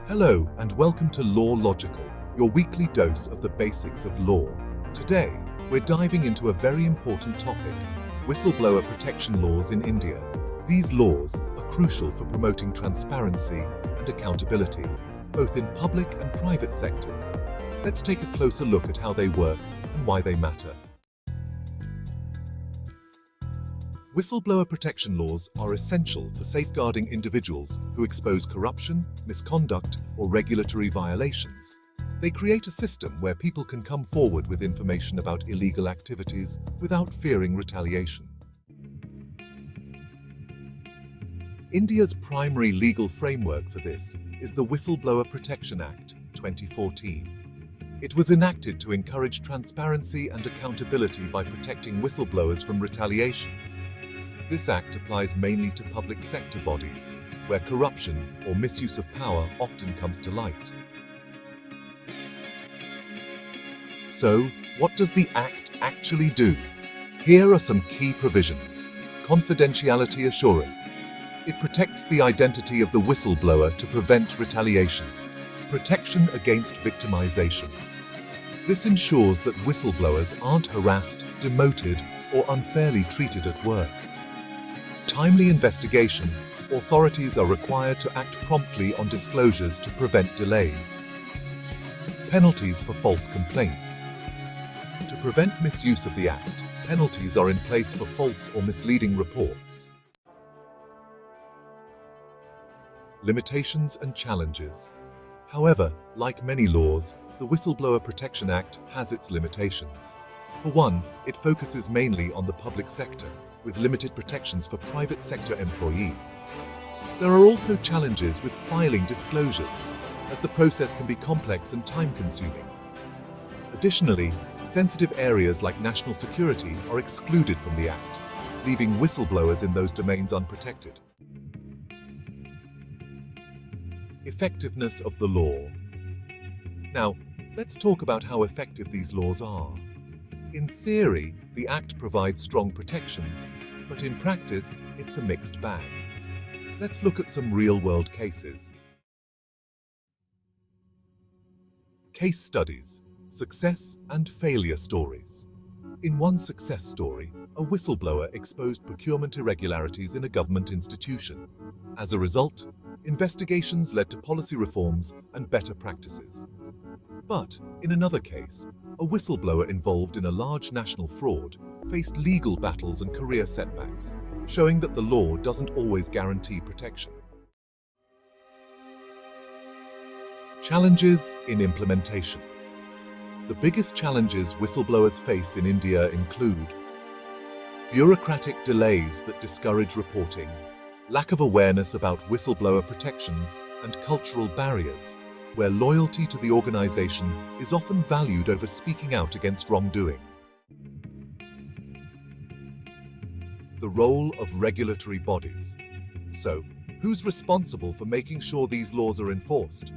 Hello and welcome to Law Logical, your weekly dose of the basics of law. Today, we're diving into a very important topic, whistleblower protection laws in India. These laws are crucial for promoting transparency and accountability, both in public and private sectors. Let's take a closer look at how they work and why they matter. Whistleblower protection laws are essential for safeguarding individuals who expose corruption, misconduct, or regulatory violations. They create a system where people can come forward with information about illegal activities without fearing retaliation. India's primary legal framework for this is the Whistleblower Protection Act, 2014. It was enacted to encourage transparency and accountability by protecting whistleblowers from retaliation. This act applies mainly to public sector bodies, where corruption or misuse of power often comes to light. So, what does the Act actually do? Here are some key provisions. Confidentiality assurance. It protects the identity of the whistleblower to prevent retaliation. Protection against victimization. This ensures that whistleblowers aren't harassed, demoted, or unfairly treated at work. Timely investigation. Authorities are required to act promptly on disclosures to prevent delays. Penalties for false complaints. To prevent misuse of the Act, penalties are in place for false or misleading reports. Limitations and challenges. However, like many laws, the Whistleblower Protection Act has its limitations. For one, it focuses mainly on the public sector, with limited protections for private sector employees. There are also challenges with filing disclosures, as the process can be complex and time-consuming. Additionally, sensitive areas like national security are excluded from the Act, leaving whistleblowers in those domains unprotected. Effectiveness of the law. Now, let's talk about how effective these laws are. In theory, the Act provides strong protections, but in practice, it's a mixed bag. Let's look at some real-world cases. Case studies, success and failure stories. In one success story, a whistleblower exposed procurement irregularities in a government institution. As a result, investigations led to policy reforms and better practices. But, in another case, a whistleblower involved in a large national fraud faced legal battles and career setbacks, showing that the law doesn't always guarantee protection. Challenges in implementation. The biggest challenges whistleblowers face in India include bureaucratic delays that discourage reporting, lack of awareness about whistleblower protections, and cultural barriers, where loyalty to the organization is often valued over speaking out against wrongdoing. The role of regulatory bodies. So, who's responsible for making sure these laws are enforced?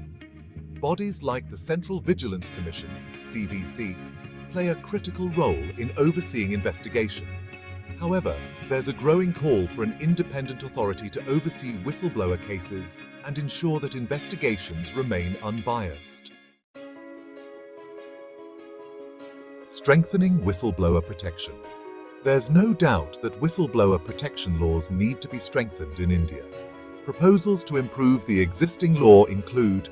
Bodies like the Central Vigilance Commission, CVC, play a critical role in overseeing investigations. However, there's a growing call for an independent authority to oversee whistleblower cases and ensure that investigations remain unbiased. Strengthening whistleblower protection. There's no doubt that whistleblower protection laws need to be strengthened in India. Proposals to improve the existing law include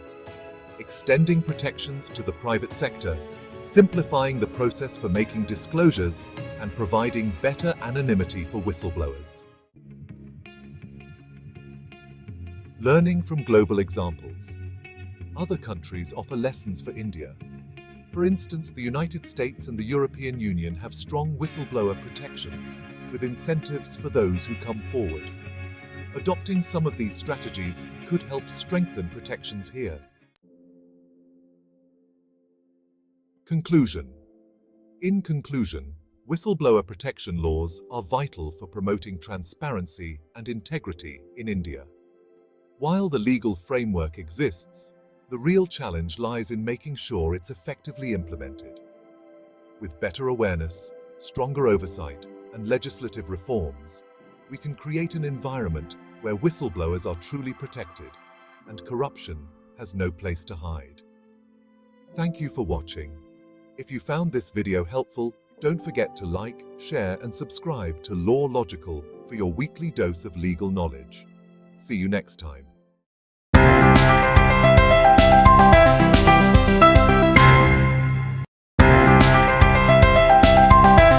extending protections to the private sector, simplifying the process for making disclosures, and providing better anonymity for whistleblowers. Learning from global examples. Other countries offer lessons for India. For instance, the United States and the European Union have strong whistleblower protections, with incentives for those who come forward. Adopting some of these strategies could help strengthen protections here. Conclusion. In conclusion, whistleblower protection laws are vital for promoting transparency and integrity in India. While the legal framework exists, the real challenge lies in making sure it's effectively implemented. With better awareness, stronger oversight, and legislative reforms, we can create an environment where whistleblowers are truly protected and corruption has no place to hide. Thank you for watching. If you found this video helpful, don't forget to like, share, and subscribe to Law Logical for your weekly dose of legal knowledge. See you next time.